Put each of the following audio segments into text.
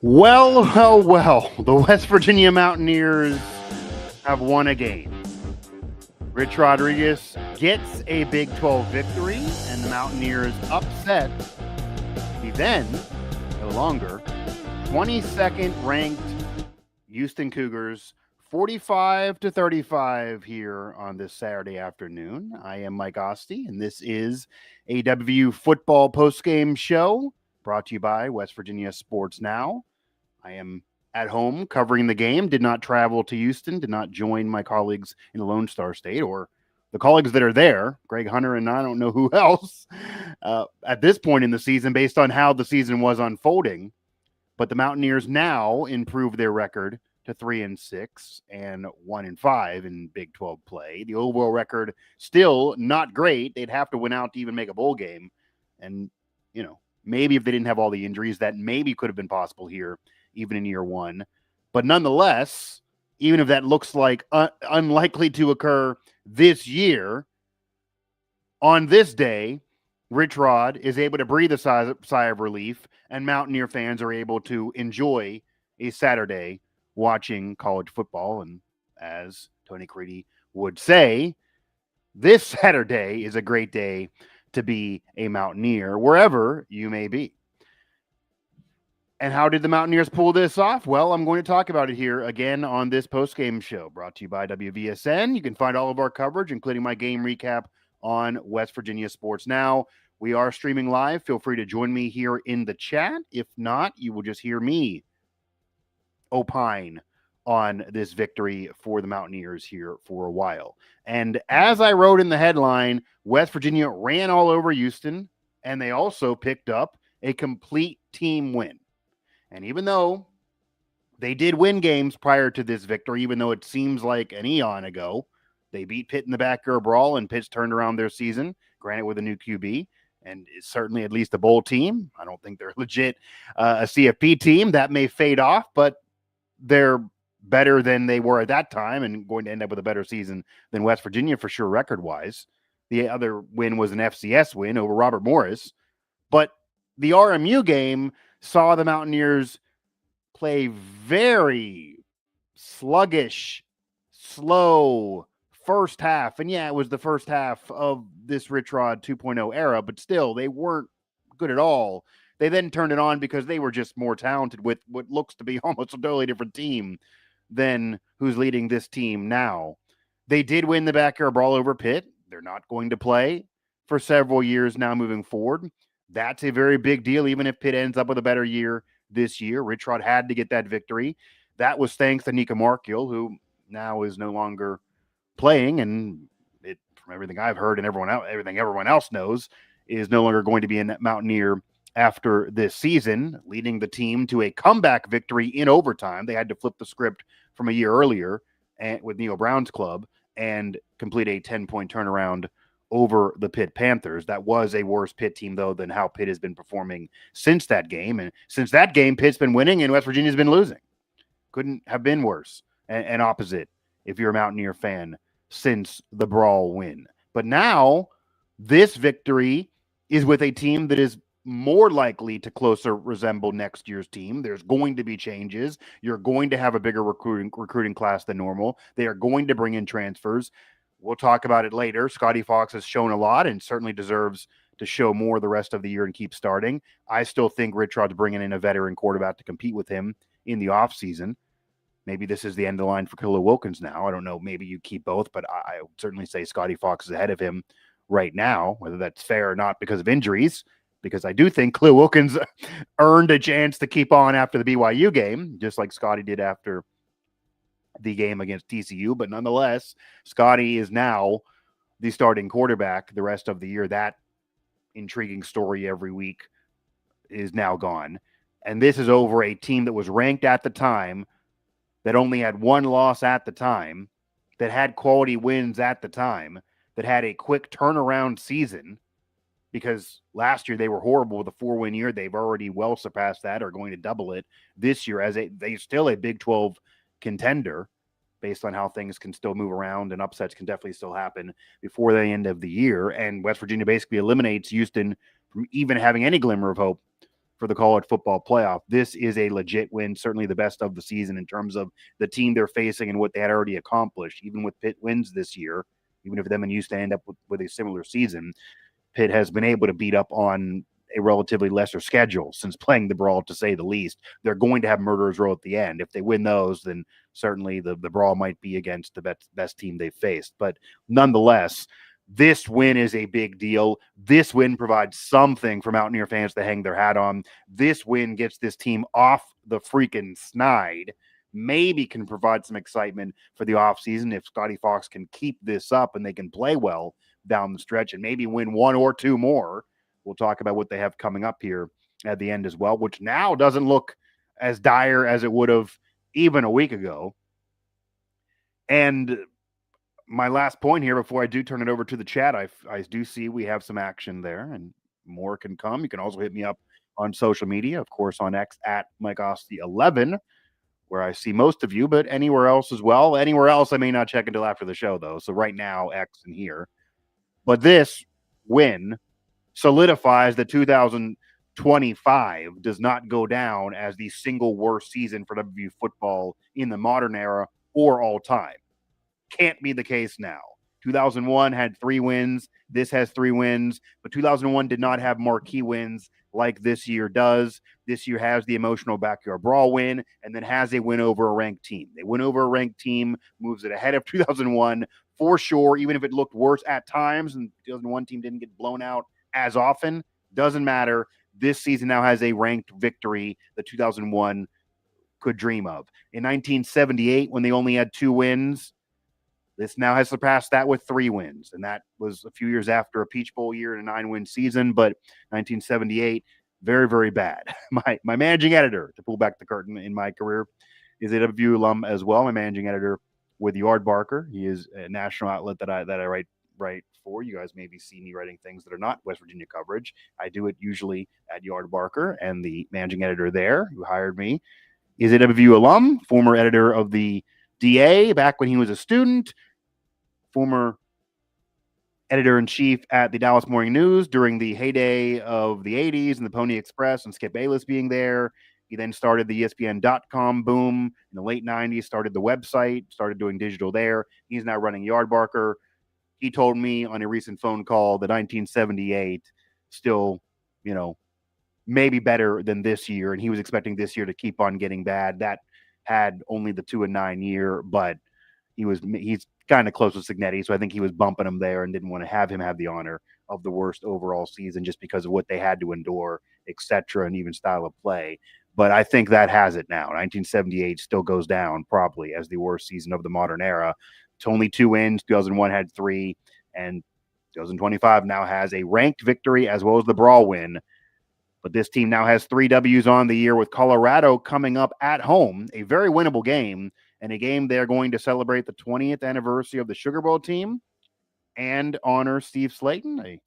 Well. The West Virginia Mountaineers have won a game. Rich Rodriguez gets a Big 12 victory, and the Mountaineers upset the then, no longer, 22nd ranked Houston Cougars 45-35 here on this Saturday afternoon. I am Mike Osti, and this is a WVU football postgame show brought to you by West Virginia Sports Now. I am at home covering the game, did not travel to Houston, did not join my colleagues in the Lone Star State or the colleagues that are there, Greg Hunter and I don't know who else, at this point in the season based on how the season was unfolding. But the Mountaineers now improve their record to 3-6 and 1-5 in Big 12 play. The overall record still not great. They'd have to win out to even make a bowl game. And, maybe if they didn't have all the injuries, that maybe could have been possible here, even in year one. But nonetheless, even if that looks like unlikely to occur this year, on this day, Rich Rod is able to breathe a sigh of relief, and Mountaineer fans are able to enjoy a Saturday watching college football. And as Tony Creedy would say, this Saturday is a great day to be a Mountaineer, wherever you may be. And how did the Mountaineers pull this off? Well, I'm going to talk about it here again on this postgame show brought to you by WVSN. You can find all of our coverage, including my game recap, on West Virginia Sports Now. We are streaming live. Feel free to join me here in the chat. If not, you will just hear me opine on this victory for the Mountaineers here for a while. And as I wrote in the headline, West Virginia ran all over Houston, and they also picked up a complete team win. And even though they did win games prior to this victory, even though it seems like an eon ago, they beat Pitt in the backyard brawl, and Pitt's turned around their season, granted with a new QB, and is certainly at least a bowl team. I don't think they're legit a CFP team. That may fade off, but they're better than they were at that time and going to end up with a better season than West Virginia for sure record-wise. The other win was an FCS win over Robert Morris. But the RMU game saw the Mountaineers play very sluggish, slow first half. And yeah, it was the first half of this Rich Rod 2.0 era, but still, they weren't good at all. They then turned it on because they were just more talented with what looks to be almost a totally different team than who's leading this team now. They did win the backyard brawl over Pitt. They're not going to play for several years now moving forward. That's a very big deal, even if Pitt ends up with a better year this year. Rich Rod had to get that victory. That was thanks to Nika Markiel, who now is no longer playing, and from everything I've heard and everything everyone else knows, is no longer going to be a Mountaineer after this season, leading the team to a comeback victory in overtime. They had to flip the script from a year earlier with Neil Brown's club and complete a 10-point turnaround over the Pitt Panthers. That was a worse Pitt team, though, than how Pitt has been performing since that game. And since that game, Pitt's been winning and West Virginia's been losing. Couldn't have been worse and opposite if you're a Mountaineer fan since the brawl win. But now this victory is with a team that is more likely to closer resemble next year's team. There's going to be changes. You're going to have a bigger recruiting class than normal. They are going to bring in transfers. We'll talk about it later. Scotty Fox has shown a lot and certainly deserves to show more the rest of the year and keep starting. I still think Rich Rod's bringing in a veteran quarterback to compete with him in the offseason. Maybe this is the end of the line for Khalil Wilkins now. I don't know. Maybe you keep both, but I would certainly say Scotty Fox is ahead of him right now, whether that's fair or not because of injuries, because I do think Khalil Wilkins earned a chance to keep on after the BYU game, just like Scotty did after the game against TCU. But nonetheless, Scotty is now the starting quarterback the rest of the year. That intriguing story every week is now gone. And this is over a team that was ranked at the time, that only had one loss at the time, that had quality wins at the time, that had a quick turnaround season, because last year they were horrible with a 4-win year. They've already well surpassed that, or going to double it this year as they're still a Big 12 contender based on how things can still move around and upsets can definitely still happen before the end of the year. And West Virginia basically eliminates Houston from even having any glimmer of hope for the college football playoff. This is a legit win, certainly the best of the season in terms of the team they're facing and what they had already accomplished. Even with Pitt wins this year, even if them and Houston end up with a similar season, Pitt has been able to beat up on a relatively lesser schedule since playing the Brawl, to say the least. They're going to have Murderers Row at the end. If they win those, then certainly the Brawl might be against the best team they've faced. But nonetheless, this win is a big deal. This win provides something for Mountaineer fans to hang their hat on. This win gets this team off the freaking snide. Maybe can provide some excitement for the offseason if Scotty Fox can keep this up and they can play well down the stretch and maybe win one or two more. We'll talk about what they have coming up here at the end as well, which now doesn't look as dire as it would have even a week ago. And my last point here before I do turn it over to the chat, I do see we have some action there and more can come. You can also hit me up on social media, of course, on X at MikeOsty11, where I see most of you, but anywhere else as well. Anywhere else I may not check until after the show, though. So right now, X and here. But this win solidifies that 2025 does not go down as the single worst season for WVU football in the modern era or all time. Can't be the case now. 2001 had 3 wins. This has 3 wins, but 2001 did not have marquee wins like this year does. This year has the emotional backyard brawl win and then has a win over a ranked team. They win over a ranked team, moves it ahead of 2001 for sure, even if it looked worse at times and the 2001 team didn't get blown out as often. Doesn't matter. This season now has a ranked victory that 2001 could dream of. In 1978, when they only had 2 wins, this now has surpassed that with 3 wins, and that was a few years after a Peach Bowl year and a 9-win season, but 1978, very, very bad. My managing editor, to pull back the curtain in my career, is a WVU alum as well, my managing editor with Yard Barker. He is a national outlet that I write for. You guys maybe see me writing things that are not West Virginia coverage. I do it usually at Yard Barker, and the managing editor there who hired me is a WVU alum, former editor of the DA back when he was a student, former editor-in-chief at the Dallas Morning News during the heyday of the 80s and the Pony Express and Skip Bayless being there. He then started the ESPN.com boom in the late 90s, started the website, started doing digital there. He's now running Yard Barker. He told me on a recent phone call that 1978 still, maybe better than this year, and he was expecting this year to keep on getting bad. That had only the 2-9 year, but he's kind of close with Signetti, so I think he was bumping him there and didn't want to have him have the honor of the worst overall season just because of what they had to endure, etc., and even style of play. But I think that has it now. 1978 still goes down probably as the worst season of the modern era. It's only 2 wins. 2001 had 3, and 2025 now has a ranked victory as well as the Brawl win. But this team now has 3 W's on the year with Colorado coming up at home, a very winnable game, and a game they're going to celebrate the 20th anniversary of the Sugar Bowl team and honor Steve Slayton, a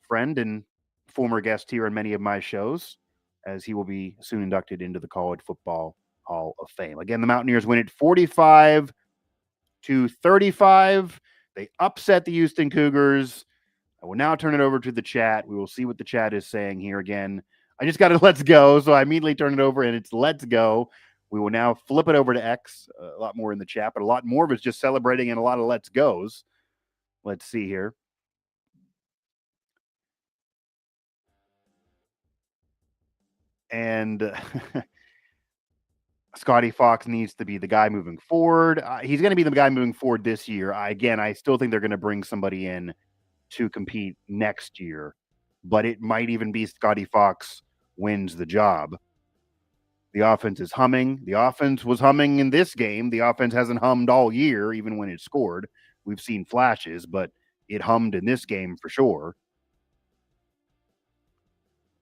friend and former guest here on many of my shows, as he will be soon inducted into the College Football Hall of Fame. Again, the Mountaineers win it 45-35. They upset the Houston Cougars. I will now turn it over to the chat. We will see what the chat is saying here again. I just got to let's go, so I immediately turn it over, and it's let's go. We will now flip it over to X. A lot more in the chat, but a lot more of it's just celebrating and a lot of let's goes. Let's see here. And Scotty Fox needs to be the guy moving forward. He's going to be the guy moving forward this year. I still think they're going to bring somebody in to compete next year, but it might even be Scotty Fox wins the job. The offense is humming. The offense was humming in this game. The offense hasn't hummed all year, even when it scored. We've seen flashes, but it hummed in this game for sure.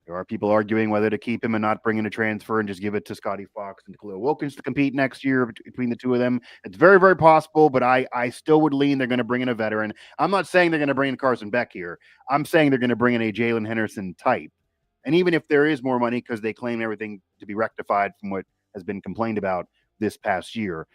There are people arguing whether to keep him and not bring in a transfer and just give it to Scotty Fox and Khalil Wilkins to compete next year between the two of them. It's very, very possible, but I still would lean they're going to bring in a veteran. I'm not saying they're going to bring in Carson Beck here. I'm saying they're going to bring in a Jalen Henderson type. And even if there is more money because they claim everything to be rectified from what has been complained about this past year,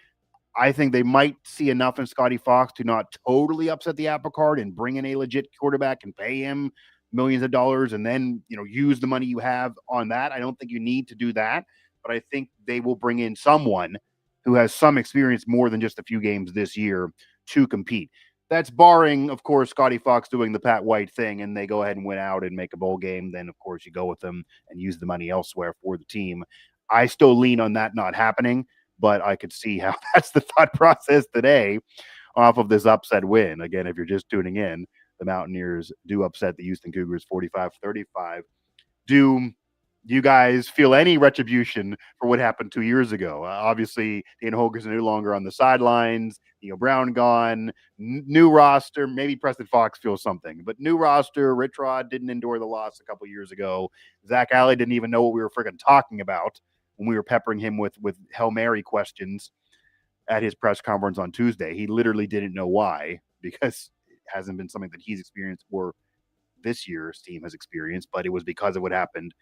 I think they might see enough in Scotty Fox to not totally upset the apple cart and bring in a legit quarterback and pay him millions of dollars and then, use the money you have on that. I don't think you need to do that, but I think they will bring in someone who has some experience more than just a few games this year to compete. That's barring, of course, Scotty Fox doing the Pat White thing and they go ahead and win out and make a bowl game. Then, of course, you go with them and use the money elsewhere for the team. I still lean on that not happening, but I could see how that's the thought process today off of this upset win. Again, if you're just tuning in, the Mountaineers do upset the Houston Cougars 45-35. Do you guys feel any retribution for what happened 2 years ago? Obviously, Dana Holgorsen no longer on the sidelines. Brown gone. New roster. Maybe Preston Fox feels something, but new roster. Rich Rod didn't endure the loss a couple years ago. Zach Alley didn't even know what we were freaking talking about when we were peppering him with Hail Mary questions at his press conference on Tuesday. He literally didn't know why, because it hasn't been something that he's experienced or this year's team has experienced, but it was because of what happened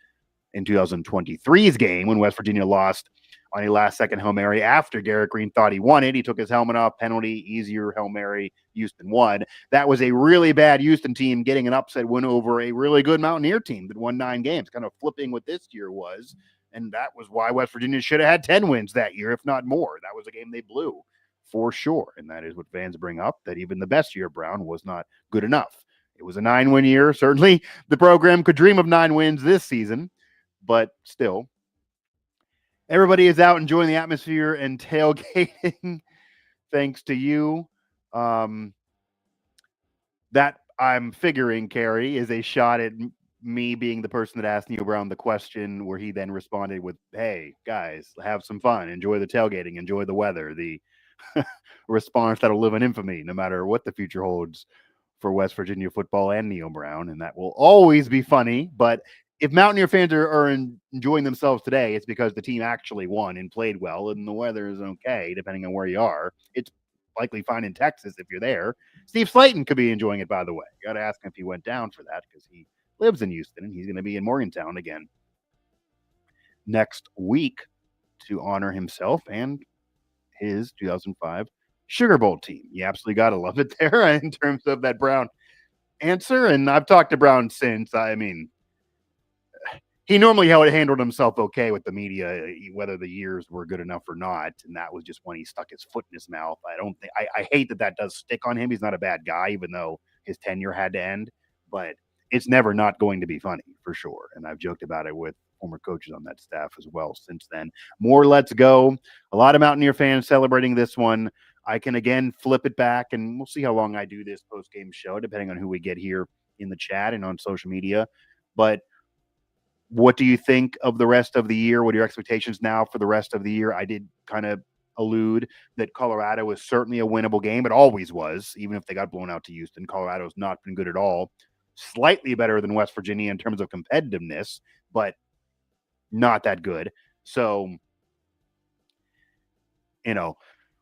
in 2023's game when West Virginia lost on a last-second Hail Mary after Garrett Green thought he won it. He took his helmet off, penalty, easier Hail Mary, Houston won. That was a really bad Houston team getting an upset win over a really good Mountaineer team that won 9 games, kind of flipping what this year was. And that was why West Virginia should have had 10 wins that year, if not more. That was a game they blew for sure. And that is what fans bring up, that even the best year Brown was not good enough. It was a 9-win year. Certainly the program could dream of 9 wins this season, but still, everybody is out enjoying the atmosphere and tailgating thanks to you. That I'm figuring, Carrie, is a shot at me being the person that asked Neil Brown the question, where he then responded with, "Hey, guys, have some fun. Enjoy the tailgating. Enjoy the weather." The response that'll live in infamy no matter what the future holds for West Virginia football and Neil Brown, and that will always be funny. But if Mountaineer fans are enjoying themselves today, it's because the team actually won and played well, and the weather is okay, depending on where you are. It's likely fine in Texas if you're there. Steve Slayton could be enjoying it, by the way. Got to ask him if he went down for that, because he lives in Houston, and he's going to be in Morgantown again next week to honor himself and his 2005 Sugar Bowl team. You absolutely got to love it there in terms of that Brown answer. And I've talked to Brown since. I mean, he normally handled himself okay with the media, whether the years were good enough or not. And that was just when he stuck his foot in his mouth. I hate that does stick on him. He's not a bad guy, even though his tenure had to end. But it's never not going to be funny, for sure. And I've joked about it with former coaches on that staff as well since then. More Let's Go. A lot of Mountaineer fans celebrating this one. I can, again, flip it back, and we'll see how long I do this post-game show, depending on who we get here in the chat and on social media. But what do you think of the rest of the year? What are your expectations now for the rest of the year? I did kind of allude that Colorado is certainly a winnable game. It always was, even if they got blown out to Houston. Colorado's not been good at all. Slightly better than West Virginia in terms of competitiveness, but not that good. So,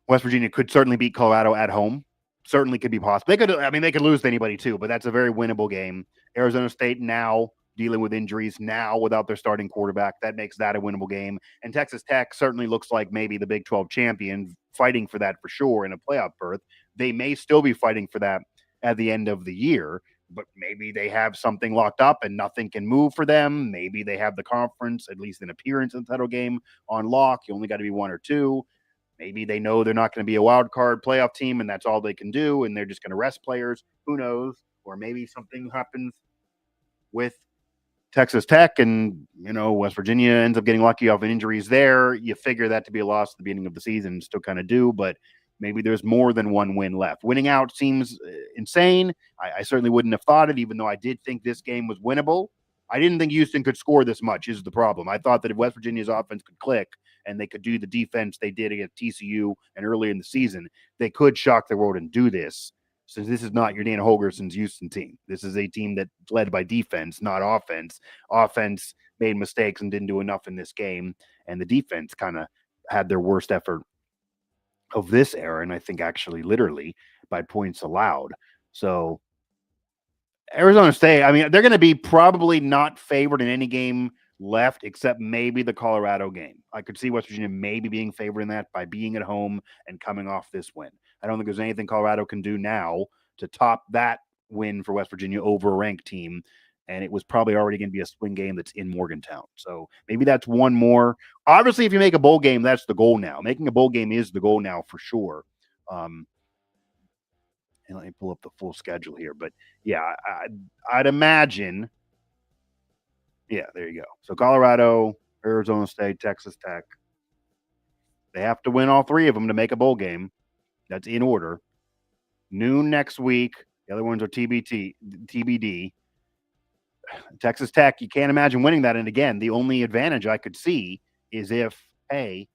West Virginia could certainly beat Colorado at home. Certainly could be possible. They could lose to anybody too, but that's a very winnable game. Arizona State now dealing with injuries now without their starting quarterback. That makes that a winnable game. And Texas Tech certainly looks like maybe the Big 12 champion, fighting for that for sure in a playoff berth. They may still be fighting for that at the end of the year, but maybe they have something locked up and nothing can move for them. Maybe they have the conference, at least an appearance in the title game, on lock. You only got to be 1 or 2. Maybe they know they're not going to be a wild card playoff team and that's all they can do, and they're just going to rest players. Who knows? Or maybe something happens with Texas Tech and, West Virginia ends up getting lucky off injuries there. You figure that to be a loss at the beginning of the season, still kind of do, but maybe there's more than one win left. Winning out seems insane. I certainly wouldn't have thought it, even though I did think this game was winnable. I didn't think Houston could score this much is the problem. I thought that if West Virginia's offense could click and they could do the defense they did against TCU and earlier in the season, they could shock the world and do this. Since this is not your Dana Holgorsen's Houston team. This is a team that's led by defense, not offense. Offense made mistakes and didn't do enough in this game, and the defense kind of had their worst effort of this era, and I think actually literally by points allowed. So Arizona State, they're going to be probably not favored in any game left except maybe the Colorado game. I could see West Virginia maybe being favored in that by being at home and coming off this win. I don't think there's anything Colorado can do now to top that win for West Virginia over a ranked team and it was probably already going to be a swing game that's in Morgantown. So maybe that's one more. Obviously, if you make a bowl game, that's the goal now. Making a bowl game is the goal now for sure. And let me pull up the full schedule here. But yeah, I'd imagine. Yeah, there you go. So Colorado, Arizona State, Texas Tech. They have to win all three of them to make a bowl game. That's in order. Noon next week. The other ones are TBD. Texas Tech, you can't imagine winning that. And again, the only advantage I could see is if, hey,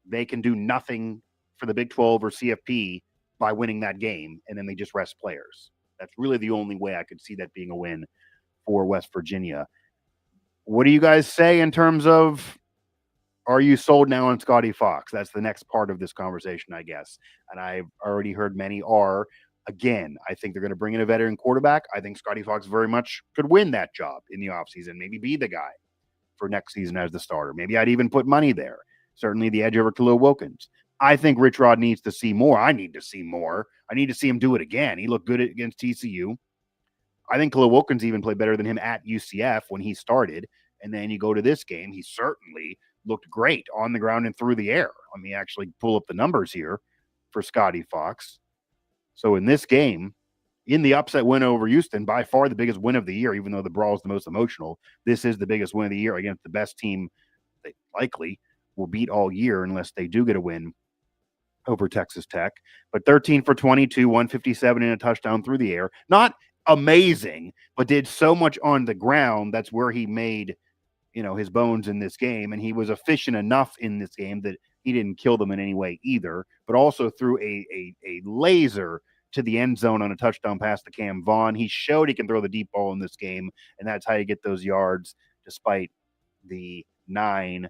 they can do nothing for the Big 12 or CFP by winning that game, and then they just rest players. That's really the only way I could see that being a win for West Virginia. What do you guys say in terms of, are you sold now on Scotty Fox? That's the next part of this conversation, I guess. And I've already heard many are. Again, I think they're going to bring in a veteran quarterback. I think Scotty Fox very much could win that job in the offseason, maybe be the guy for next season as the starter. Maybe I'd even put money there. Certainly the edge over Khalil Wilkins. I think Rich Rod needs to see more. I need to see more. I need to see him do it again. He looked good against TCU. I think Khalil Wilkins even played better than him at UCF when he started. And then you go to this game, he certainly looked great on the ground and through the air. Let me actually pull up the numbers here for Scotty Fox. So in this game, in the upset win over Houston, by far the biggest win of the year, even though the brawl is the most emotional, this is the biggest win of the year against the best team they likely will beat all year unless they do get a win over Texas Tech. But 13 for 22, 157 and a touchdown through the air. Not amazing, but did so much on the ground. That's where he made, his bones in this game. And he was efficient enough in this game that he didn't kill them in any way either, but also threw a laser to the end zone on a touchdown pass to Cam Vaughn. He showed he can throw the deep ball in this game, and that's how you get those yards despite the 9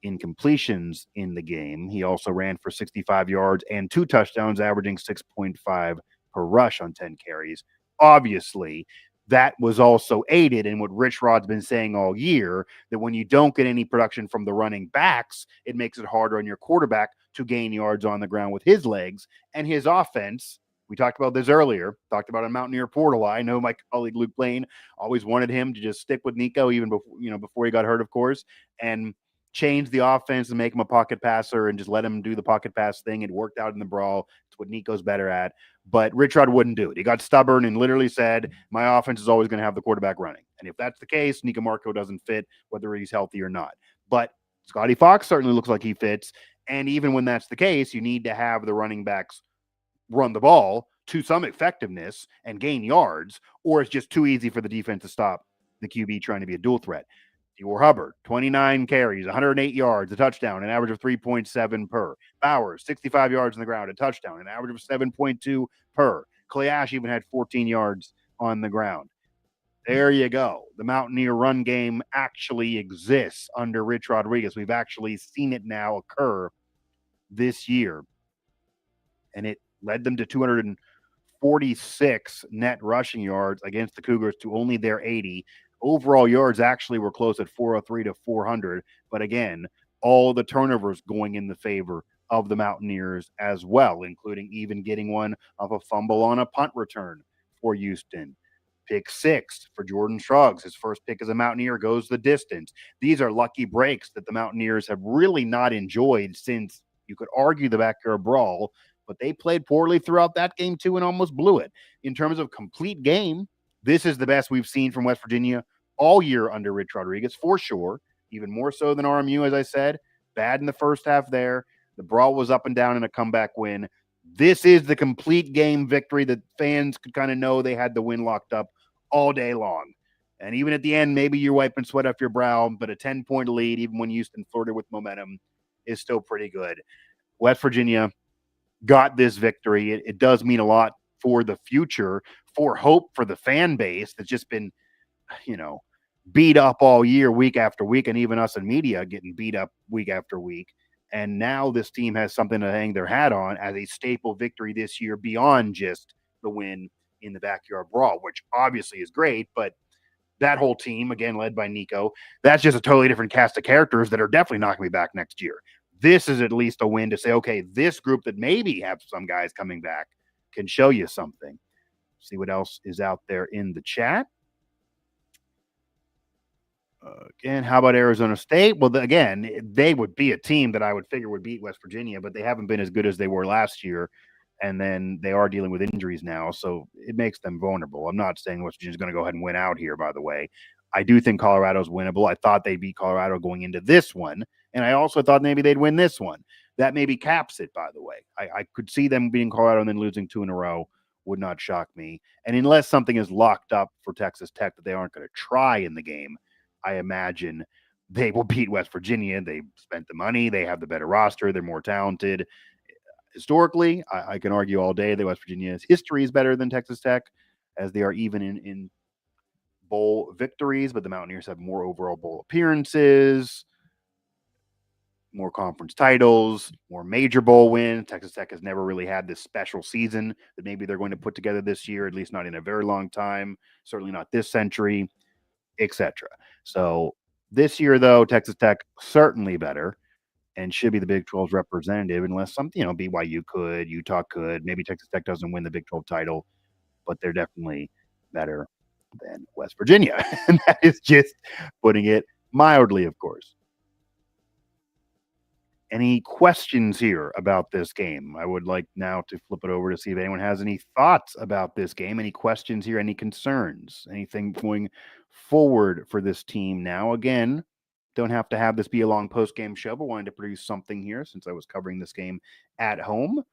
incompletions in the game. He also ran for 65 yards and 2 touchdowns, averaging 6.5 per rush on 10 carries. Obviously, that was also aided in what Rich Rod's been saying all year, that when you don't get any production from the running backs, it makes it harder on your quarterback to gain yards on the ground with his legs and his offense. We talked about this earlier, talked about a Mountaineer portal. I know my colleague Luke Blaine always wanted him to just stick with Nico even before he got hurt, of course, and change the offense and make him a pocket passer and just let him do the pocket pass thing. It worked out in the brawl. It's what Nico's better at. But Rich Rod wouldn't do it. He got stubborn and literally said, my offense is always going to have the quarterback running. And if that's the case, Nico Marco doesn't fit, whether he's healthy or not. But Scotty Fox certainly looks like he fits. And even when that's the case, you need to have the running backs run the ball to some effectiveness and gain yards, or it's just too easy for the defense to stop the QB trying to be a dual threat. Dior Hubbard, 29 carries, 108 yards, a touchdown, an average of 3.7 per. Bowers, 65 yards on the ground, a touchdown, an average of 7.2 per. Clay Ash even had 14 yards on the ground. There you go. The Mountaineer run game actually exists under Rich Rodriguez. We've actually seen it now occur this year. And it led them to 246 net rushing yards against the Cougars to only their 80. Overall yards actually were close at 403 to 400. But again, all the turnovers going in the favor of the Mountaineers as well, including even getting one of a fumble on a punt return for Houston. Pick 6 for Jordan Shrugs. His first pick as a Mountaineer goes the distance. These are lucky breaks that the Mountaineers have really not enjoyed since, you could argue, the backyard brawl, but they played poorly throughout that game too and almost blew it. In terms of complete game, this is the best we've seen from West Virginia all year under Rich Rodriguez, for sure. Even more so than RMU, as I said. Bad in the first half there. The brawl was up and down in a comeback win. This is the complete game victory that fans could kind of know they had the win locked up all day long. And even at the end, maybe you're wiping sweat off your brow, but a 10-point lead, even when Houston flirted with momentum, is still pretty good. West Virginia got this victory. It does mean a lot for the future, for hope for the fan base that's just been, beat up all year, week after week, and even us in media getting beat up week after week. And now this team has something to hang their hat on as a staple victory this year beyond just the win in the backyard brawl, which obviously is great, but that whole team, again, led by Nico, that's just a totally different cast of characters that are definitely not going to be back next year. This is at least a win to say, okay, this group that maybe have some guys coming back can show you something. See what else is out there in the chat. Again, how about Arizona State? Well, again, they would be a team that I would figure would beat West Virginia, but they haven't been as good as they were last year. And then they are dealing with injuries now, so it makes them vulnerable. I'm not saying West Virginia's going to go ahead and win out here, by the way. I do think Colorado's winnable. I thought they'd beat Colorado going into this one, and I also thought maybe they'd win this one. That maybe caps it, by the way. I could see them beating Colorado and then losing 2 in a row. Would not shock me. And unless something is locked up for Texas Tech that they aren't going to try in the game, I imagine they will beat West Virginia. They spent the money. They have the better roster. They're more talented. Historically, I can argue all day that West Virginia's history is better than Texas Tech, as they are even in bowl victories, but the Mountaineers have more overall bowl appearances, more conference titles, more major bowl wins. Texas Tech has never really had this special season that maybe they're going to put together this year, at least not in a very long time, certainly not this century, etc. So this year, though, Texas Tech certainly better and should be the Big 12's representative, unless something, BYU could, Utah could. Maybe Texas Tech doesn't win the Big 12 title, but they're definitely better than West Virginia. And that is just putting it mildly, of course. Any questions here about this game? I would like now to flip it over to see if anyone has any thoughts about this game. Any questions here? Any concerns? Anything going forward for this team now? Again, don't have to have this be a long post-game show, but wanted to produce something here since I was covering this game at home.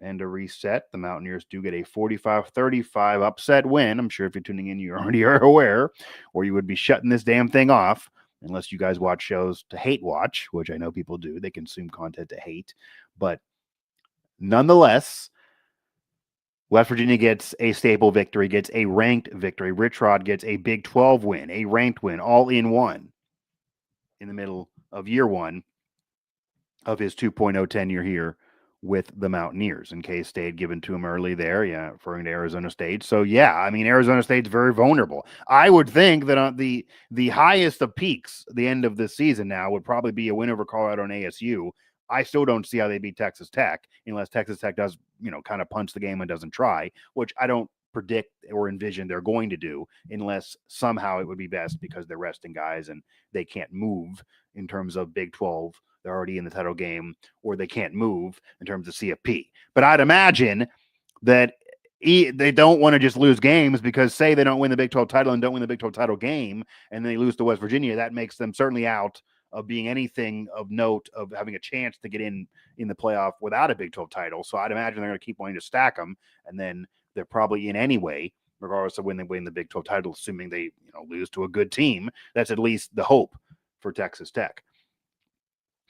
And to reset, the Mountaineers do get a 45-35 upset win. I'm sure if you're tuning in, you already are aware, or you would be shutting this damn thing off unless you guys watch shows to hate watch, which I know people do. They consume content to hate. But nonetheless, West Virginia gets a staple victory, gets a ranked victory. Rich Rod gets a Big 12 win, a ranked win, all in one in the middle of year one of his 2.0 tenure here with the Mountaineers. And K-State had given to him early there, referring to Arizona State. So, Arizona State's very vulnerable. I would think that on the highest of peaks, the end of this season now, would probably be a win over Colorado and ASU. I still don't see how they beat Texas Tech unless Texas Tech does, kind of punch the game and doesn't try, which I don't predict or envision they're going to do unless somehow it would be best because they're resting guys and they can't move in terms of Big 12. They're already in the title game, or they can't move in terms of CFP. But I'd imagine that they don't want to just lose games because, say, they don't win the Big 12 title and don't win the Big 12 title game, and they lose to West Virginia. That makes them certainly out of being anything of note of having a chance to get in the playoff without a Big 12 title. So I'd imagine they're going to keep wanting to stack them, and then they're probably in anyway, regardless of when they win the Big 12 title, assuming they lose to a good team. That's at least the hope for Texas Tech.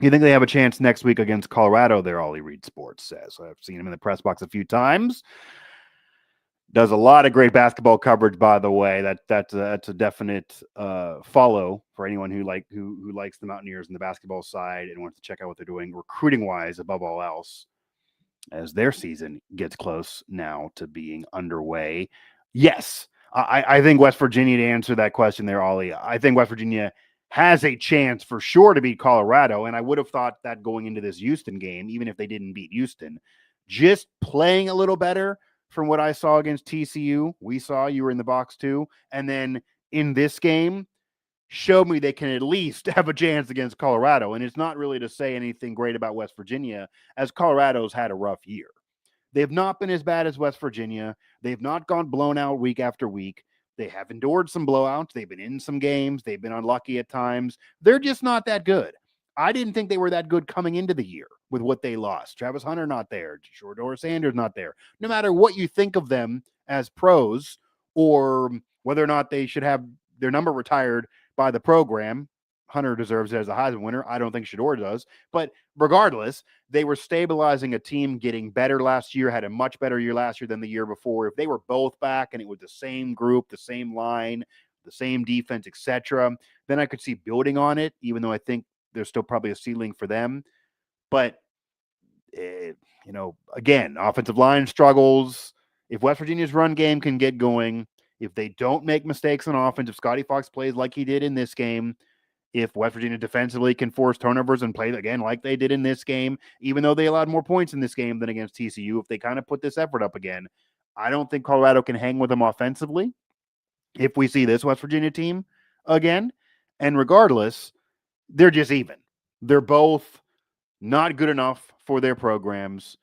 You think they have a chance next week against Colorado there, Ollie Reed Sports says. I've seen him in the press box a few times. Does a lot of great basketball coverage, by the way. That's a definite follow for anyone who likes the Mountaineers and the basketball side and wants to check out what they're doing recruiting-wise above all else as their season gets close now to being underway. Yes, I think West Virginia, to answer that question there, Ollie, I think West Virginia has a chance for sure to beat Colorado. And I would have thought that going into this Houston game, even if they didn't beat Houston, just playing a little better from what I saw against TCU. We saw you were in the box too. And then in this game, showed me they can at least have a chance against Colorado. And it's not really to say anything great about West Virginia, as Colorado's had a rough year. They've not been as bad as West Virginia. They've not gone blown out week after week. They have endured some blowouts. They've been in some games. They've been unlucky at times. They're just not that good. I didn't think they were that good coming into the year with what they lost. Travis Hunter not there. Shordor Sanders not there. No matter what you think of them as pros or whether or not they should have their number retired by the program, Hunter deserves it as a Heisman winner. I don't think Shedeur does. But regardless, they were stabilizing a team, getting better last year, had a much better year last year than the year before. If they were both back and it was the same group, the same line, the same defense, etc., then I could see building on it, even though I think there's still probably a ceiling for them. But, again, offensive line struggles. If West Virginia's run game can get going, if they don't make mistakes on offense, if Scotty Fox plays like he did in this game, if West Virginia defensively can force turnovers and play again like they did in this game, even though they allowed more points in this game than against TCU, if they kind of put this effort up again, I don't think Colorado can hang with them offensively if we see this West Virginia team again. And regardless, they're just even. They're both not good enough for their programs.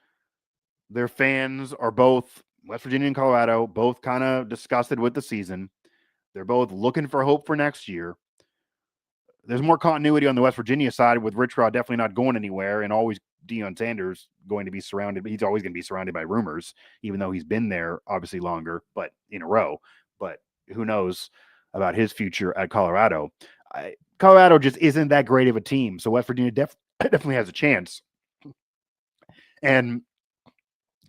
Their fans are both West Virginia and Colorado, both kind of disgusted with the season. They're both looking for hope for next year. There's more continuity on the West Virginia side with Rich Rod definitely not going anywhere, and always Deion Sanders going to be surrounded. He's always going to be surrounded by rumors, even though he's been there obviously longer, but in a row. But who knows about his future at Colorado? Colorado just isn't that great of a team, so West Virginia definitely has a chance. And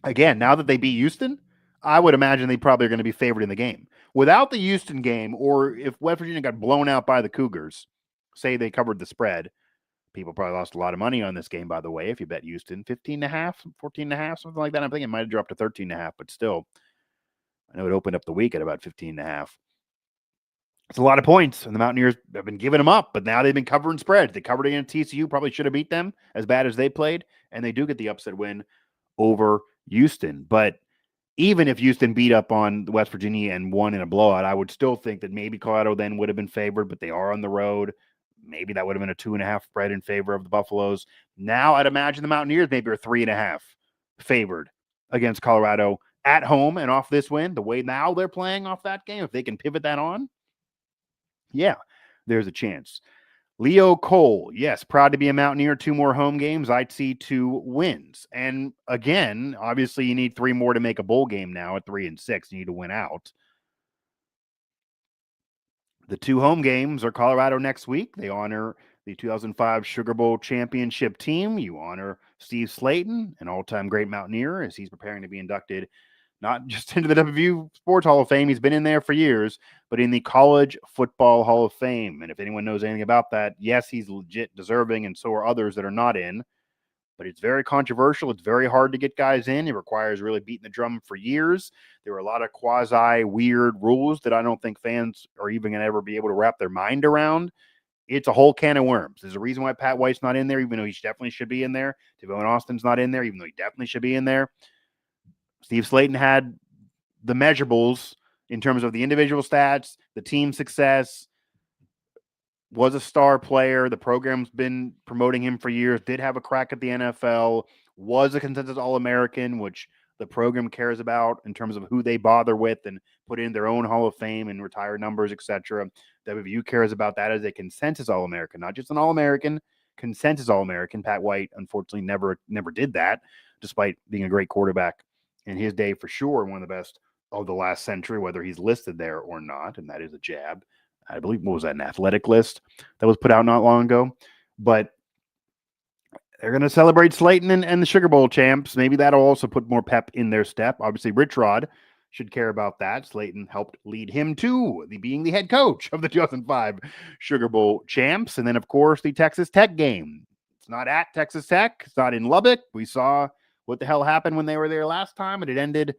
again, now that they beat Houston, I would imagine they probably are going to be favored in the game. Without the Houston game, or if West Virginia got blown out by the Cougars, say they covered the spread, people probably lost a lot of money on this game, by the way, if you bet Houston 15.5, 14.5, something like that. I'm thinking it might have dropped to 13.5, but still, I know it opened up the week at about 15.5. It's a lot of points, and the Mountaineers have been giving them up, but now they've been covering spreads. They covered against TCU, probably should have beat them as bad as they played, and they do get the upset win over Houston. But even if Houston beat up on West Virginia and won in a blowout, I would still think that maybe Colorado then would have been favored, but they are on the road. Maybe that would have been a 2.5 spread in favor of the Buffaloes. Now I'd imagine the Mountaineers maybe are 3.5 favored against Colorado at home, and off this win, the way now they're playing off that game, if they can pivot that on, yeah, there's a chance. Leo Cole, yes, proud to be a Mountaineer. 2 more home games. I'd see 2 wins. And again, obviously you need 3 more to make a bowl game now at 3-6. You need to win out. The 2 home games are Colorado next week. They honor the 2005 Sugar Bowl championship team. You honor Steve Slayton, an all-time great Mountaineer, as he's preparing to be inducted not just into the WVU Sports Hall of Fame, he's been in there for years, but in the College Football Hall of Fame. And if anyone knows anything about that, yes, he's legit deserving, and so are others that are not in. But it's very controversial. It's very hard to get guys in. It requires really beating the drum for years. There are a lot of quasi-weird rules that I don't think fans are even going to ever be able to wrap their mind around. It's a whole can of worms. There's a reason why Pat White's not in there, even though he definitely should be in there. Devon Austin's not in there, even though he definitely should be in there. Steve Slayton had the measurables in terms of the individual stats, the team success, was a star player. The program's been promoting him for years, did have a crack at the NFL, was a consensus All-American, which the program cares about in terms of who they bother with and put in their own Hall of Fame and retire numbers, etc. WVU cares about that as a consensus All-American, not just an All-American, consensus All-American. Pat White, unfortunately, never did that, despite being a great quarterback in his day for sure, one of the best of the last century, whether he's listed there or not, and that is a jab. I believe, what was that, an athletic list that was put out not long ago? But they're going to celebrate Slayton and the Sugar Bowl champs. Maybe that'll also put more pep in their step. Obviously, Rich Rod should care about that. Slayton helped lead him to being the head coach of the 2005 Sugar Bowl champs. And then, of course, the Texas Tech game. It's not at Texas Tech. It's not in Lubbock. We saw what the hell happened when they were there last time, and it ended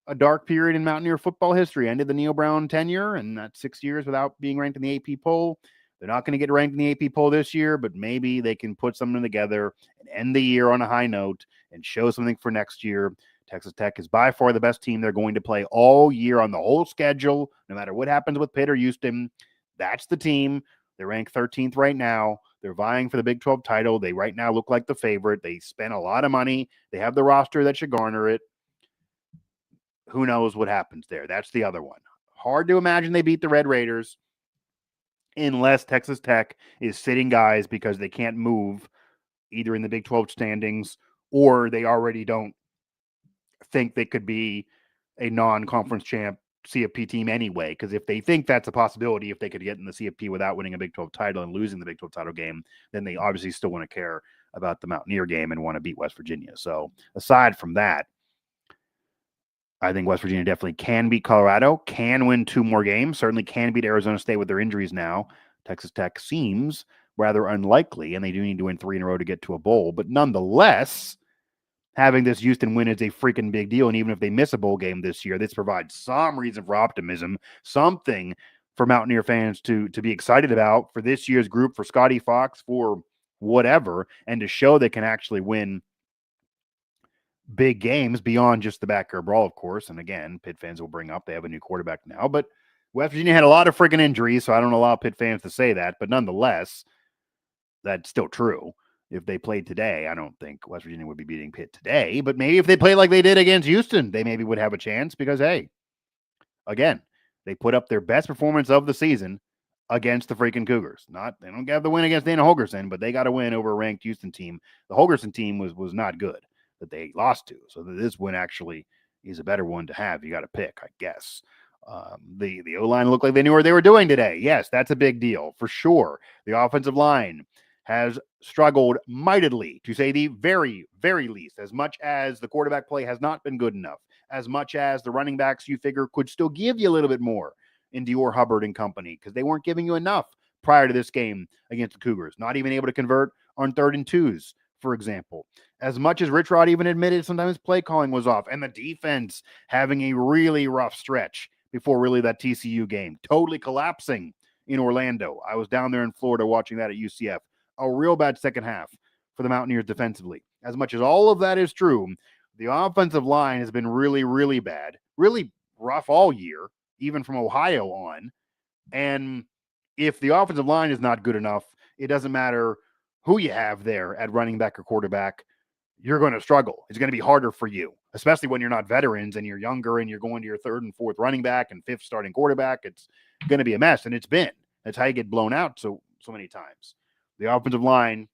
a dark period in Mountaineer football history. Ended the Neil Brown tenure, and that's 6 years without being ranked in the AP poll. They're not going to get ranked in the AP poll this year, but maybe they can put something together and end the year on a high note and show something for next year. Texas Tech is by far the best team they're going to play all year on the whole schedule, no matter what happens with Pitt or Houston. That's the team. They're ranked 13th right now. They're vying for the Big 12 title. They right now look like the favorite. They spent a lot of money. They have the roster that should garner it. Who knows what happens there? That's the other one. Hard to imagine they beat the Red Raiders unless Texas Tech is sitting guys because they can't move either in the Big 12 standings or they already don't think they could be a non-conference champ CFP team anyway. Because if they think that's a possibility, if they could get in the CFP without winning a Big 12 title and losing the Big 12 title game, then they obviously still want to care about the Mountaineer game and want to beat West Virginia. So aside from that, I think West Virginia definitely can beat Colorado, can win 2 more games, certainly can beat Arizona State with their injuries now. Texas Tech seems rather unlikely, and they do need to win 3 in a row to get to a bowl. But nonetheless, having this Houston win is a freaking big deal. And even if they miss a bowl game this year, this provides some reason for optimism, something for Mountaineer fans to be excited about for this year's group, for Scotty Fox, for whatever, and to show they can actually win big games beyond just the backyard brawl, of course. And again, Pitt fans will bring up they have a new quarterback now, but West Virginia had a lot of freaking injuries, so I don't allow Pitt fans to say that, but nonetheless, that's still true. If they played today, I don't think West Virginia would be beating Pitt today, but maybe if they played like they did against Houston, they maybe would have a chance because, hey, again, they put up their best performance of the season against the freaking Cougars. They don't have the win against Dana Holgorsen, but they got a win over a ranked Houston team. The Holgorsen team was not good that they lost to. So this win actually is a better one to have. You got to pick, I guess. The O-line looked like they knew what they were doing today. Yes, that's a big deal for sure. The offensive line has struggled mightily, to say the very, very least, as much as the quarterback play has not been good enough, as much as the running backs you figure could still give you a little bit more in Dior Hubbard and company, because they weren't giving you enough prior to this game against the Cougars, not even able to convert on 3rd and 2s, for example. As much as Rich Rod even admitted sometimes play calling was off, and the defense having a really rough stretch before really that TCU game, totally collapsing in Orlando. I was down there in Florida watching that at UCF. A real bad second half for the Mountaineers defensively. As much as all of that is true, the offensive line has been really, really bad, really rough all year, even from Ohio on. And if the offensive line is not good enough, it doesn't matter who you have there at running back or quarterback, you're going to struggle. It's going to be harder for you, especially when you're not veterans and you're younger and you're going to your 3rd and 4th running back and 5th starting quarterback. It's going to be a mess, and it's been. That's how you get blown out so many times. The offensive line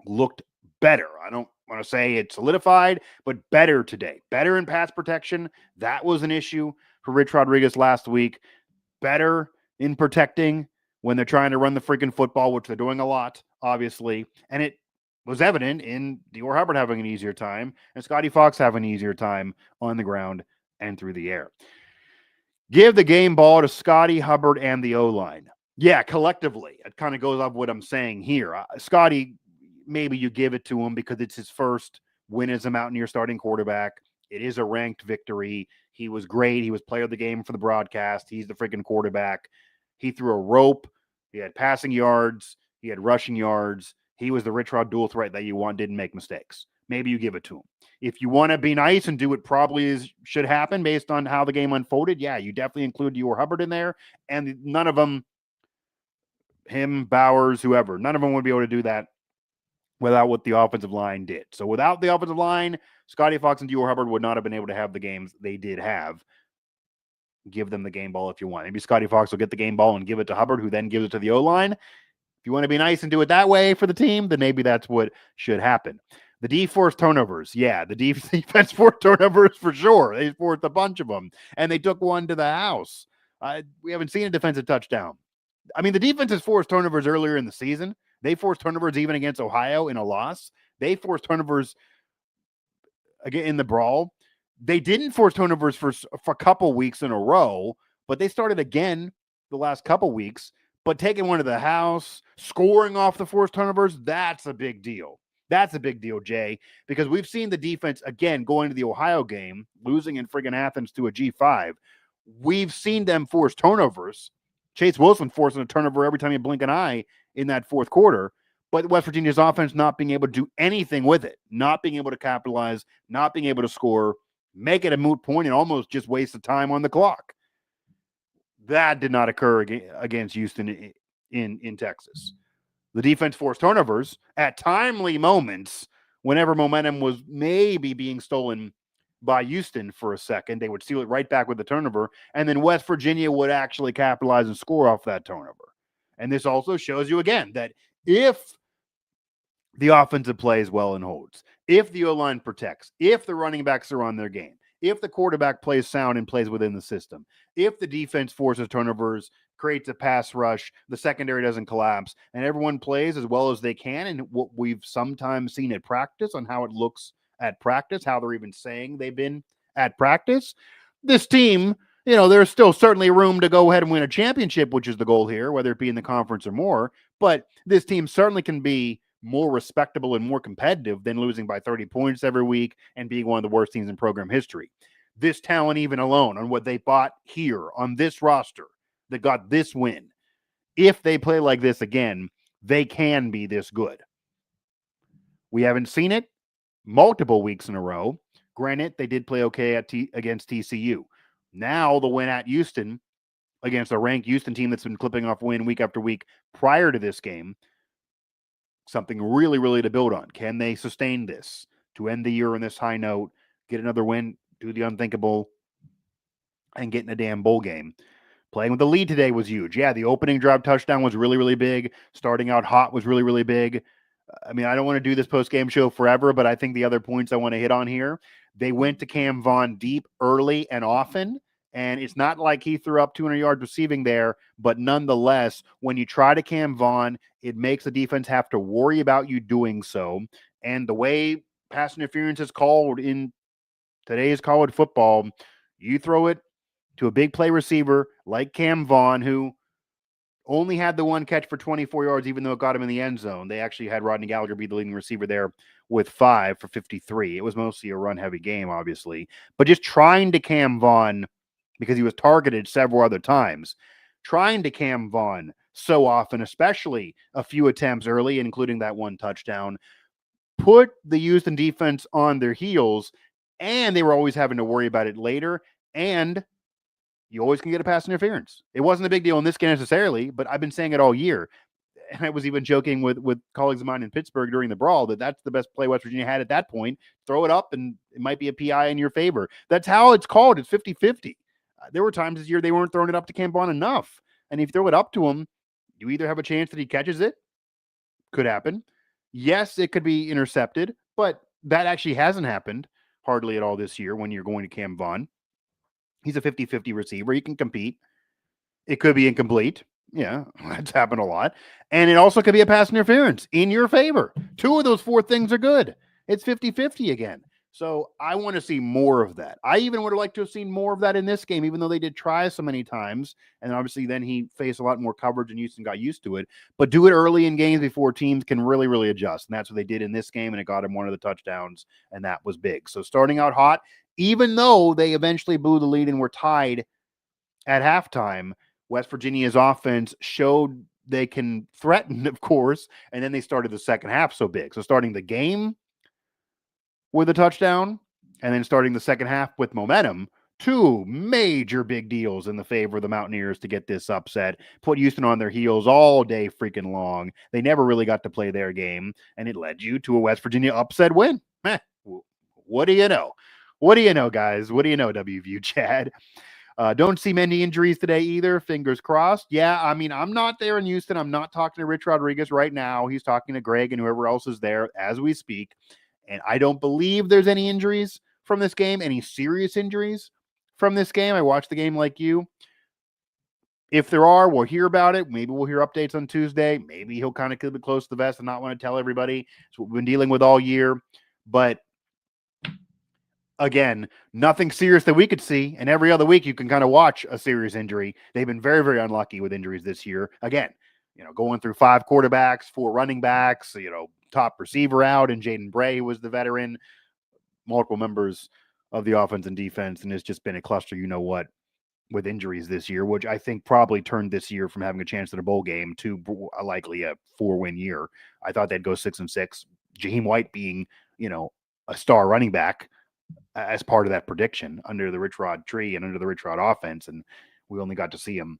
looked better. I don't want to say it's solidified, but better today. Better in pass protection. That was an issue for Rich Rodriguez last week. Better in protecting when they're trying to run the freaking football, which they're doing a lot, obviously. And it was evident in Dior Hubbard having an easier time and Scotty Fox having an easier time on the ground and through the air. Give the game ball to Scotty Hubbard and the O-line. Yeah, collectively. It kind of goes off what I'm saying here. Scotty, maybe you give it to him because it's his first win as a Mountaineer starting quarterback. It is a ranked victory. He was great. He was player of the game for the broadcast. He's the freaking quarterback. He threw a rope. He had passing yards. He had rushing yards. He was the Rich Rod dual threat that you want, didn't make mistakes. Maybe you give it to him. If you want to be nice and do what probably should happen based on how the game unfolded, yeah, you definitely include Dior Hubbard in there. And none of them, him, Bowers, whoever, none of them would be able to do that without what the offensive line did. So without the offensive line, Scotty Fox and Dior Hubbard would not have been able to have the games they did have. Give them the game ball if you want. Maybe Scotty Fox will get the game ball and give it to Hubbard, who then gives it to the O-line. If you want to be nice and do it that way for the team, then maybe that's what should happen. The D forced turnovers. Yeah, the defense forced turnovers for sure. They forced a bunch of them, and they took one to the house. We haven't seen a defensive touchdown. I mean, the defense has forced turnovers earlier in the season. They forced turnovers even against Ohio in a loss. They forced turnovers again in the brawl. They didn't force turnovers for a couple weeks in a row, but they started again the last couple weeks. But taking one to the house, scoring off the forced turnovers, that's a big deal. That's a big deal, Jay, because we've seen the defense, again, going to the Ohio game, losing in friggin' Athens to a G5. We've seen them force turnovers. Chase Wilson forcing a turnover every time you blink an eye in that fourth quarter. But West Virginia's offense not being able to do anything with it, not being able to capitalize, not being able to score, make it a moot point, and almost just waste the time on the clock. That did not occur against Houston in Texas. The defense forced turnovers at timely moments whenever momentum was maybe being stolen by Houston for a second. They would steal it right back with the turnover, and then West Virginia would actually capitalize and score off that turnover. And this also shows you, again, that if the offensive plays well and holds, if the O-line protects, if the running backs are on their game, if the quarterback plays sound and plays within the system, if the defense forces turnovers, creates a pass rush, the secondary doesn't collapse, and everyone plays as well as they can, and what we've sometimes seen at practice on how it looks at practice, how they're even saying they've been at practice, this team, there's still certainly room to go ahead and win a championship, which is the goal here, whether it be in the conference or more, but this team certainly can be more respectable and more competitive than losing by 30 points every week and being one of the worst teams in program history. This talent, even alone, on what they bought here on this roster that got this win, if they play like this again, they can be this good. We haven't seen it multiple weeks in a row. Granted, they did play okay against TCU. Now the win at Houston, against a ranked Houston team that's been clipping off win week after week prior to this game. Something really, really to build on. Can they sustain this to end the year on this high note, get another win, do the unthinkable, and get in a damn bowl game? Playing with the lead today was huge. Yeah, the opening drive touchdown was really, really big. Starting out hot was really, really big. I mean, I don't want to do this post-game show forever, but I think the other points I want to hit on here, they went to Cam Vaughn deep early and often, and it's not like he threw up 200 yards receiving there, but nonetheless, when you try to Cam Vaughn, it makes the defense have to worry about you doing so. And the way pass interference is called in today's college football, you throw it to a big play receiver like Cam Vaughn, who only had the one catch for 24 yards, even though it got him in the end zone. They actually had Rodney Gallagher be the leading receiver there with 5 for 53. It was mostly a run-heavy game, obviously. But just trying to Cam Vaughn, because he was targeted several other times, trying to Cam Vaughn so often, especially a few attempts early, including that one touchdown, put the Houston defense on their heels, and they were always having to worry about it later, and you always can get a pass interference. It wasn't a big deal in this game necessarily, but I've been saying it all year. And I was even joking with colleagues of mine in Pittsburgh during the brawl that that's the best play West Virginia had at that point. Throw it up, and it might be a PI in your favor. That's how it's called. It's 50-50. There were times this year they weren't throwing it up to Cam Vaughn enough. And if you throw it up to him, you either have a chance that he catches it. Could happen. Yes, it could be intercepted, but that actually hasn't happened hardly at all this year when you're going to Cam Vaughn. He's a 50-50 receiver. He can compete. It could be incomplete. Yeah, that's happened a lot. And it also could be a pass interference in your favor. 2 of those 4 things are good. It's 50-50 again. So I want to see more of that. I even would have liked to have seen more of that in this game, even though they did try so many times. And obviously then he faced a lot more coverage and Houston got used to it. But do it early in games before teams can really, really adjust. And that's what they did in this game, and it got him one of the touchdowns, and that was big. So starting out hot, even though they eventually blew the lead and were tied at halftime, West Virginia's offense showed they can threaten, of course, and then they started the second half so big. So starting the game with a touchdown and then starting the second half with momentum, 2 major big deals in the favor of the Mountaineers to get this upset, put Houston on their heels all day freaking long. They never really got to play their game, and it led you to a West Virginia upset win. What do you know? What do you know, guys? What do you know, WVU Chad? Don't see many injuries today either. Fingers crossed. Yeah, I mean, I'm not there in Houston. I'm not talking to Rich Rodriguez right now. He's talking to Greg and whoever else is there as we speak. And I don't believe there's any injuries from this game, any serious injuries from this game. I watched the game like you. If there are, we'll hear about it. Maybe we'll hear updates on Tuesday. Maybe he'll kind of keep it close to the vest and not want to tell everybody. It's what we've been dealing with all year. But again, nothing serious that we could see. And every other week, you can kind of watch a serious injury. They've been very, very unlucky with injuries this year. Again, going through 5 quarterbacks, 4 running backs, top receiver out, and Jaden Bray, who was the veteran, multiple members of the offense and defense. And it's just been a cluster, with injuries this year, which I think probably turned this year from having a chance at a bowl game to likely a 4-win year. I thought they'd go 6-6. Jaheim White being, a star running back as part of that prediction under the Rich Rod tree and under the Rich Rod offense. And we only got to see him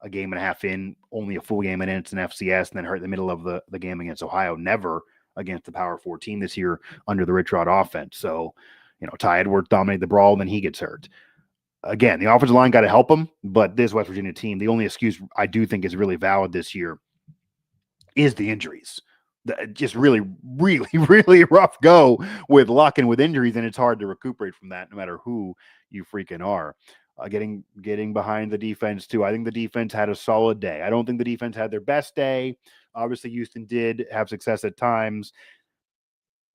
a game and a half in, only a full game in. It's an FCS, and then hurt in the middle of the game against Ohio, never against the Power 4 team this year under the Rich Rod offense. So, Ty Edwards dominated the brawl, and then he gets hurt. Again, the offensive line got to help him, but this West Virginia team, the only excuse I do think is really valid this year is the injuries. Just really, really, really rough go with luck and with injuries, and it's hard to recuperate from that no matter who you freaking are. Getting behind the defense, too. I think the defense had a solid day. I don't think the defense had their best day. Obviously, Houston did have success at times.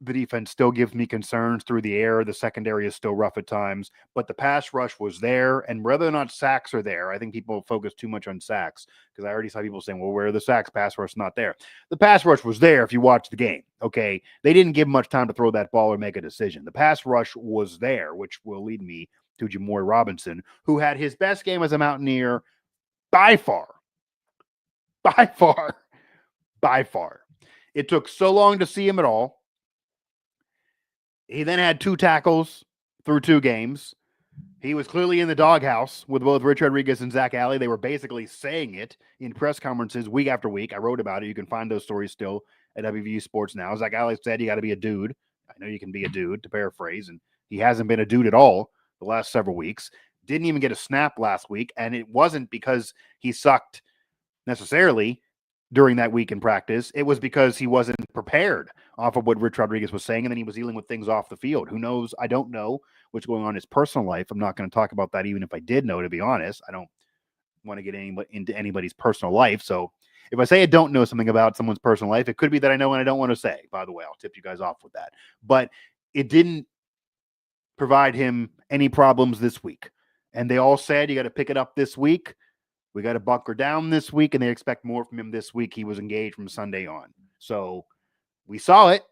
The defense still gives me concerns through the air. The secondary is still rough at times, but the pass rush was there. And whether or not sacks are there, I think people focus too much on sacks, because I already saw people saying, well, where are the sacks? Pass rush not there. The pass rush was there if you watch the game, okay? They didn't give much time to throw that ball or make a decision. The pass rush was there, which will lead me to Jamori Robinson, who had his best game as a Mountaineer by far. By far. By far. It took so long to see him at all. He then had 2 tackles through 2 games. He was clearly in the doghouse with both Rich Rodriguez and Zach Alley. They were basically saying it in press conferences week after week. I wrote about it. You can find those stories still at WVU Sports Now. Zach Alley said you got to be a dude. I know you can be a dude, to paraphrase, and he hasn't been a dude at all the last several weeks. Didn't even get a snap last week, and it wasn't because he sucked necessarily during that week in practice. It was because he wasn't prepared off of what Rich Rodriguez was saying, and then he was dealing with things off the field. Who knows? I don't know what's going on in his personal life. I'm not going to talk about that, even if I did know, to be honest. I don't want to get into anybody's personal life. So if I say I don't know something about someone's personal life, it could be that I know and I don't want to say. By the way, I'll tip you guys off with that. But it didn't provide him any problems this week. And they all said, you got to pick it up this week. We got to bunker down this week, and they expect more from him this week. He was engaged from Sunday on. So we saw it.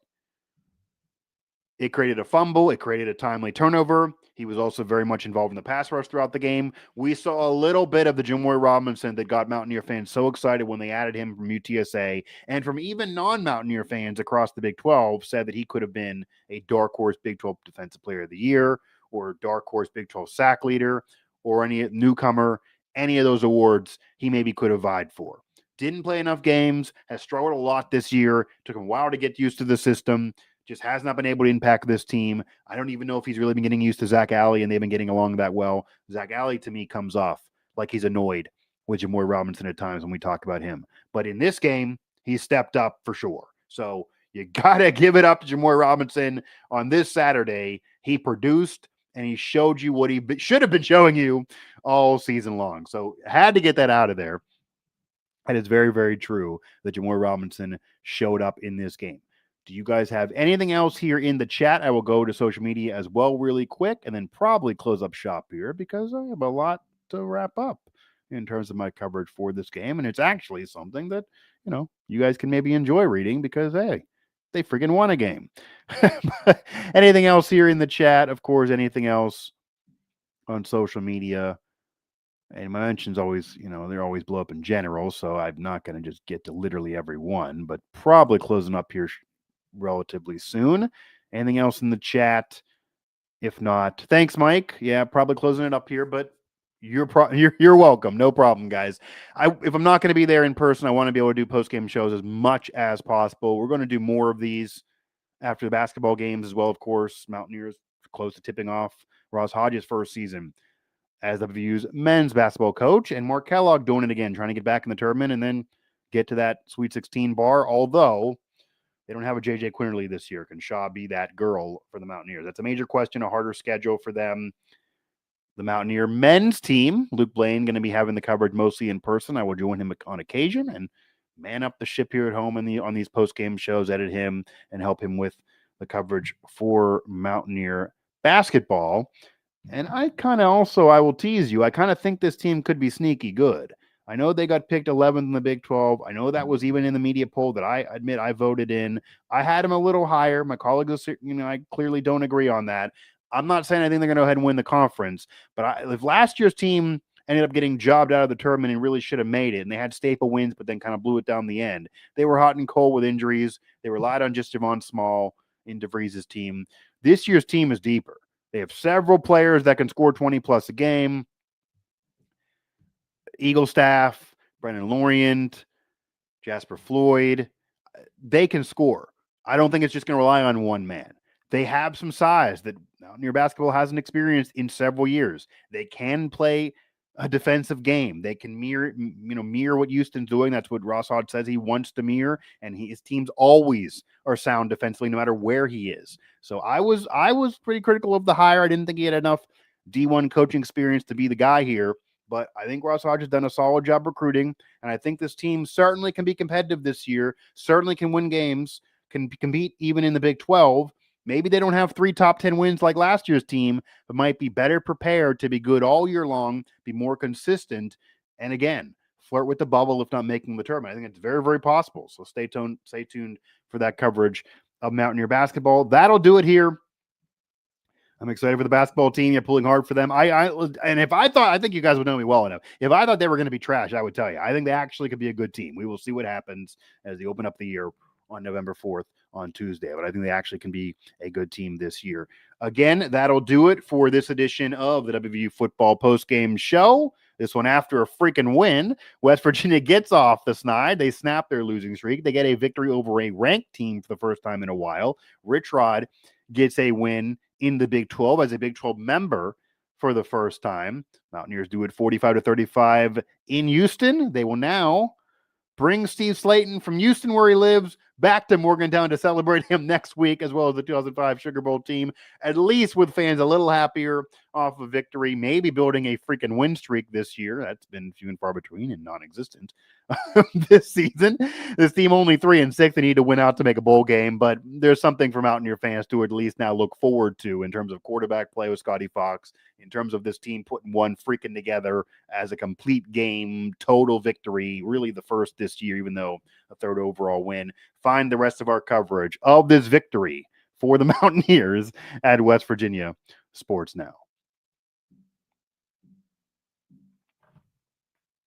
It created a fumble. It created a timely turnover. He was also very much involved in the pass rush throughout the game. We saw a little bit of the Jamoy Robinson that got Mountaineer fans so excited when they added him from UTSA, and from even non-Mountaineer fans across the Big 12 said that he could have been a dark horse Big 12 Defensive Player of the Year or dark horse Big 12 sack leader or any newcomer. Any of those awards he maybe could have vied for. Didn't play enough games, has struggled a lot this year, took him a while to get used to the system, just has not been able to impact this team. I don't even know if he's really been getting used to Zach Alley, and they've been getting along that well. Zach Alley, to me, comes off like he's annoyed with Jamoy Robinson at times when we talk about him. But in this game, he stepped up for sure. So you got to give it up to Jamoy Robinson on this Saturday. He produced, and he showed you what he should have been showing you all season long. So had to get that out of there. And it's very, very true that Jamoy Robinson showed up in this game. Do you guys have anything else here in the chat? I will go to social media as well really quick and then probably close up shop here because I have a lot to wrap up in terms of my coverage for this game. And it's actually something that, you guys can maybe enjoy reading because, hey, they freaking won a game. Anything else here in the chat? Of course, anything else on social media? And my mentions always, they're always blow up in general, so I'm not going to just get to literally every one, but probably closing up here relatively soon. Anything else in the chat? If not, thanks, Mike. Yeah, probably closing it up here, but you're welcome. No problem, guys. If I'm not going to be there in person, I want to be able to do post-game shows as much as possible. We're going to do more of these after the basketball games as well, of course. Mountaineers close to tipping off Ross Hodges' first season as WVU's men's basketball coach, and Mark Kellogg doing it again, trying to get back in the tournament and then get to that Sweet 16 bar, although they don't have a J.J. Quinterly this year. Can Shaw be that girl for the Mountaineers? That's a major question, a harder schedule for them. The Mountaineer men's team, Luke Blaine, going to be having the coverage mostly in person. I will join him on occasion and man up the ship here at home on these post-game shows, edit him, and help him with the coverage for Mountaineer basketball. And I will tease you, I kind of think this team could be sneaky good. I know they got picked 11th in the Big 12. I know that was even in the media poll that I admit I voted in. I had them a little higher. My colleagues, I clearly don't agree on that. I'm not saying I think they're going to go ahead and win the conference, but if last year's team ended up getting jobbed out of the tournament and really should have made it, and they had staple wins, but then kind of blew it down the end. They were hot and cold with injuries. They relied on just Javon Small in DeVries' team. This year's team is deeper. They have several players that can score 20-plus a game. Eagle Staff, Brennan Lorient, Jasper Floyd, they can score. I don't think it's just going to rely on one man. They have some size that Mountaineer basketball hasn't experienced in several years. They can play a defensive game. They can mirror what Houston's doing. That's what Ross Hodge says he wants to mirror, and his teams always are sound defensively, no matter where he is. So I was pretty critical of the hire. I didn't think he had enough D1 coaching experience to be the guy here, but I think Ross Hodge has done a solid job recruiting, and I think this team certainly can be competitive this year, certainly can win games, can compete even in the Big 12. Maybe they don't have 3 top 10 wins like last year's team, but might be better prepared to be good all year long, be more consistent, and again, flirt with the bubble if not making the tournament. I think it's very, very possible. So stay tuned for that coverage of Mountaineer basketball. That'll do it here. I'm excited for the basketball team. You're pulling hard for them. I think you guys would know me well enough. If I thought they were going to be trash, I would tell you. I think they actually could be a good team. We will see what happens as they open up the year on November 4th on Tuesday. But I think they actually can be a good team this year. Again, that'll do it for this edition of the WVU Football Postgame Show. This one after a freaking win. West Virginia gets off the snide. They snap their losing streak. They get a victory over a ranked team for the first time in a while. Rich Rod gets a win in the Big 12 as a Big 12 member for the first time. Mountaineers do it 45-35 in Houston. They will now bring Steve Slayton from Houston, where he lives, back to Morgantown to celebrate him next week, as well as the 2005 Sugar Bowl team, at least with fans a little happier off of victory, maybe building a freaking win streak this year. That's been few and far between and non-existent this season. This team only 3-6. They need to win out to make a bowl game, but there's something for Mountaineer fans to at least now look forward to in terms of quarterback play with Scotty Fox, in terms of this team putting one freaking together as a complete game, total victory, really the first this year, even though a third overall win. Find the rest of our coverage of this victory for the Mountaineers at West Virginia Sports Now.